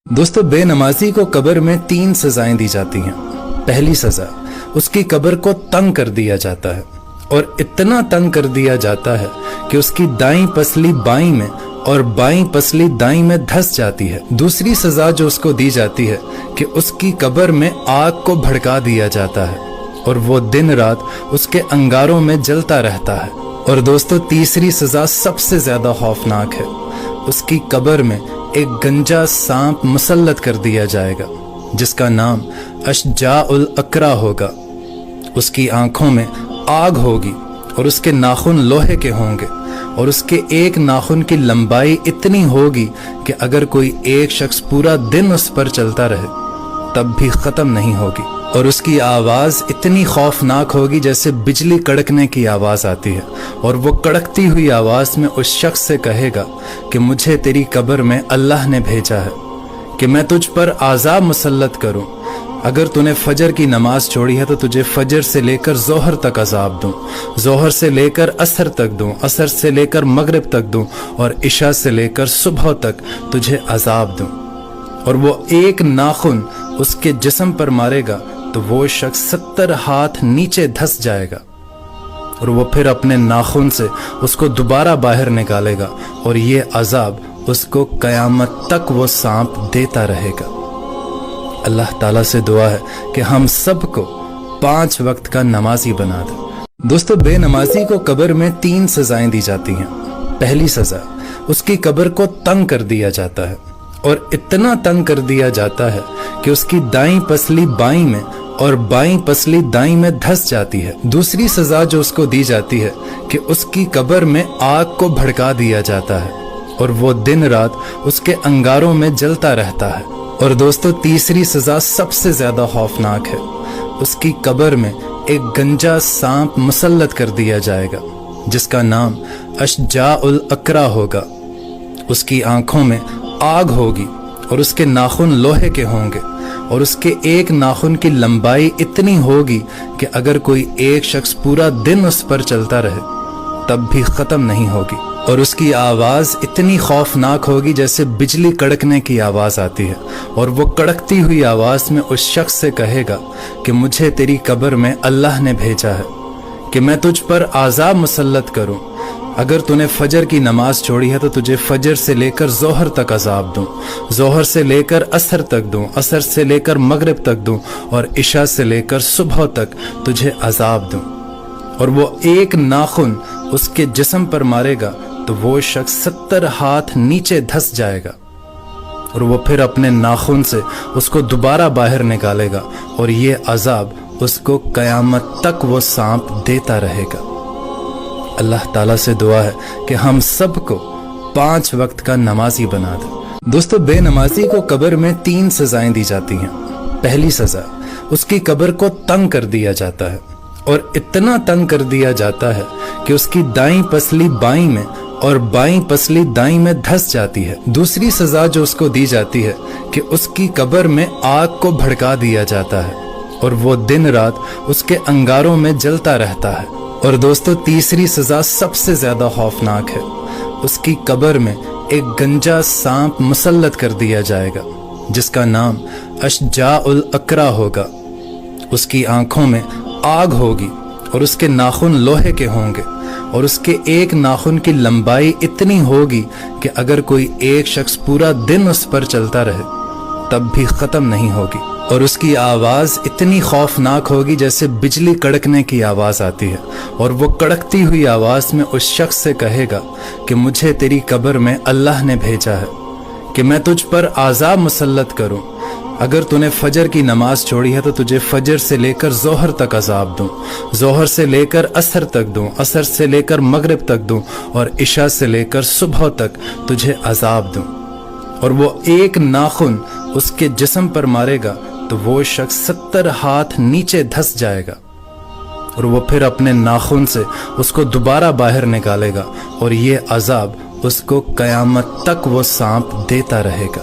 दोस्तों, बेनमाजी को कब्र में 3 सजाएं दी जाती हैं। पहली सजा, उसकी कब्र को तंग कर दिया जाता है और इतना तंग कर दिया जाता है कि उसकी दाईं पसली बाईं में और बाईं पसली दाईं में धंस जाती है। दूसरी सजा जो उसको दी जाती है कि उसकी कब्र में आग को भड़का दिया जाता है और वो दिन रात उसके अंगारों में जलता रहता है। और दोस्तों, तीसरी सजा सबसे ज्यादा खौफनाक है। उसकी कब्र में एक गंजा सांप मुसल्लत कर दिया जाएगा जिसका नाम अशजाउल अकरा होगा। उसकी आंखों में आग होगी और उसके नाखून लोहे के होंगे और उसके एक नाखून की लंबाई इतनी होगी कि अगर कोई एक शख्स पूरा दिन उस पर चलता रहे तब भी खत्म नहीं होगी। और उसकी आवाज इतनी खौफनाक होगी जैसे बिजली कड़कने की आवाज आती है। और वो कड़कती हुई आवाज में उस शख्स से कहेगा कि मुझे तेरी कब्र में अल्लाह ने भेजा है कि मैं तुझ पर आज़ाब मुसल्लत करूं। अगर तूने फजर की नमाज छोड़ी है तो तुझे फजर से लेकर जोहर तक अजाब दूं, जोहर से लेकर असर तक दूं, असर से लेकर मगरिब तक दूं और इशा से लेकर सुबह तक तुझे अजाब दूं। और वो एक नाखून उसके जिस्म पर मारेगा तो वो शख्स 70 हाथ नीचे धंस जाएगा और वो फिर अपने नाखून से उसको दोबारा बाहर निकालेगा और ये अजाब उसको कयामत तक वो सांप देता रहेगा। अल्लाह ताला से दुआ है कि हम सबको 5 वक्त का नमाजी बना दे। दोस्तों, बेनमाजी को कब्र में 3 सजाएं दी जाती हैं। पहली सजा, उसकी कब्र को तंग कर दिया जाता है और इतना तंग कर दिया जाता है कि उसकी दाईं पसली बाईं में और बाईं पसली दाईं में धंस जाती है। दूसरी सजा जो उसको दी जाती है कि उसकी कब्र में आग को भड़का दिया जाता है और वो दिन रात उसके अंगारों में जलता रहता है। और दोस्तों, तीसरी सजा सबसे ज्यादा खौफनाक है। उसकी कब्र में एक गंजा सांप मुसल्लत कर दिया जाएगा जिसका नाम अशजाउल अकरा होगा। उसकी आंखों में आग होगी और उसके नाखून लोहे के होंगे और उसके एक नाखून की लंबाई इतनी होगी कि अगर कोई एक शख्स पूरा दिन उस पर चलता रहे तब भी खत्म नहीं होगी। और उसकी आवाज इतनी खौफनाक होगी जैसे बिजली कड़कने की आवाज आती है। और वो कड़कती हुई आवाज में उस शख्स से कहेगा कि मुझे तेरी कब्र में अल्लाह ने भेजा है कि मैं तुझ पर आज़ाब मुसल्लत करूं। अगर तूने फजर की नमाज छोड़ी है तो तुझे फजर से लेकर जोहर तक अजाब दूं, जोहर से लेकर असर तक दूं, असर से लेकर मगरिब तक दूं और इशा से लेकर सुबह तक तुझे अजाब दूं। और वो एक नाखून उसके जिस्म पर मारेगा तो वो शख्स 70 हाथ नीचे धंस जाएगा और वो फिर अपने नाखून से उसको दोबारा बाहर निकालेगा और ये अजाब उसको कयामत तक वो सांप देता रहेगा। अल्लाह ताला से दुआ है कि हम सबको 5 वक्त का नमाजी बना दे। दोस्तों, बेनमाजी को कब्र में 3 सजाएं दी जाती हैं। पहली सजा, उसकी कब्र को तंग कर दिया जाता है और इतना तंग कर दिया जाता है कि उसकी दाईं पसली बाईं में और बाईं पसली दाईं में धंस जाती है। दूसरी सजा जो उसको दी जाती है कि उसकी कब्र में आग को भड़का दिया जाता है और वो दिन रात उसके अंगारों में जलता रहता है। और दोस्तों, तीसरी सजा सबसे ज्यादा खौफनाक है। उसकी कब्र में एक गंजा सांप मुसल्लत कर दिया जाएगा जिसका नाम अशजाउल अकरा होगा। उसकी आंखों में आग होगी और उसके नाखून लोहे के होंगे और उसके एक नाखून की लंबाई इतनी होगी कि अगर कोई एक शख्स पूरा दिन उस पर चलता रहे तब भी खत्म नहीं होगी। और उसकी आवाज इतनी खौफनाक होगी जैसे बिजली कड़कने की आवाज आती है। और वो कड़कती हुई आवाज में उस शख्स से कहेगा कि मुझे तेरी कब्र में अल्लाह ने भेजा है कि मैं तुझ पर आज़ाब मुसल्लत करूं। अगर तूने फजर की नमाज छोड़ी है तो तुझे फजर से लेकर जोहर तक अजाब दूं, जोहर से लेकर असर तक दूं, असर से लेकर मगरिब तक दूं और इशा से लेकर सुबह तक तुझे अजाब दूं। और वो एक नाखून उसके जिस्म पर मारेगा तो वो शख्स 70 हाथ नीचे धंस जाएगा और वो फिर अपने नाखून से उसको दोबारा बाहर निकालेगा और ये अजाब उसको कयामत तक वो सांप देता रहेगा।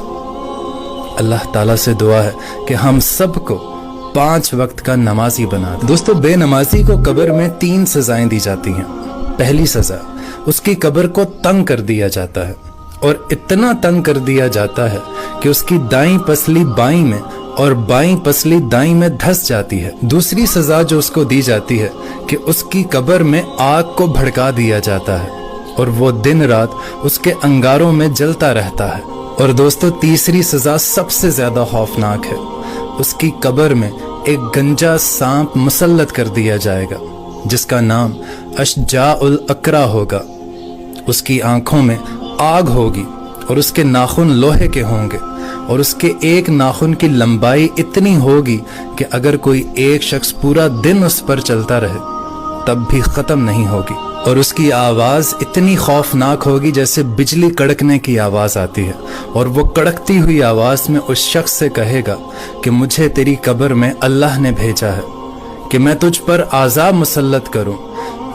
अल्लाह ताला से दुआ है कि हम सबको 5 वक्त का नमाजी बना दे। दोस्तों, बेनमाजी को कब्र में 3 सजाएं दी जाती हैं। पहली सजा, उसकी कब्र को तंग कर दिया जाता है और इतना तंग कर दिया जाता है कि उसकी दाईं पसली बाईं में और बाईं पसली दाईं में धंस जाती है। दूसरी सजा जो उसको दी जाती है कि उसकी कब्र में आग को भड़का दिया जाता है और वो दिन रात उसके अंगारों में जलता रहता है। और दोस्तों, तीसरी सजा सबसे ज्यादा खौफनाक है। उसकी कब्र में एक गंजा सांप मुसल्लत कर दिया जाएगा जिसका नाम अशजाउल अकरा होगा। उसकी आंखों में आग होगी और उसके नाखून लोहे के होंगे और उसके एक नाखून की लंबाई इतनी होगी कि अगर कोई एक शख्स पूरा दिन उस पर चलता रहे तब भी खत्म नहीं होगी। और उसकी आवाज इतनी खौफनाक होगी जैसे बिजली कड़कने की आवाज आती है। और वो कड़कती हुई आवाज में उस शख्स से कहेगा कि मुझे तेरी कब्र में अल्लाह ने भेजा है कि मैं तुझ पर आज़ाब मुसल्लत करूं।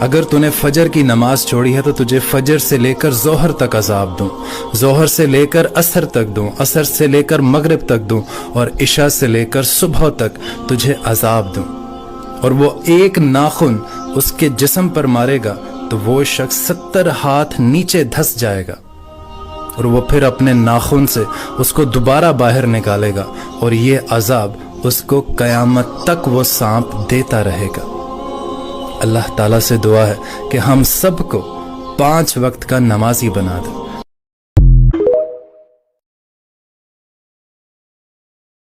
अगर तूने फजर की नमाज छोड़ी है तो तुझे फजर से लेकर जोहर तक अजाब दूं, जोहर से लेकर असर तक दूं, असर से लेकर मगरिब तक दूं और इशा से लेकर सुबह तक तुझे अजाब दूं। और वो एक नाखून उसके जिस्म पर मारेगा तो वो शख्स 70 हाथ नीचे धंस जाएगा और वो फिर अपने नाखून से उसको दोबारा बाहर निकालेगा और ये अजाब उसको कयामत तक वो सांप देता रहेगा। अल्लाह ताला से दुआ है कि हम सबको 5 वक्त का नमाजी बना दे।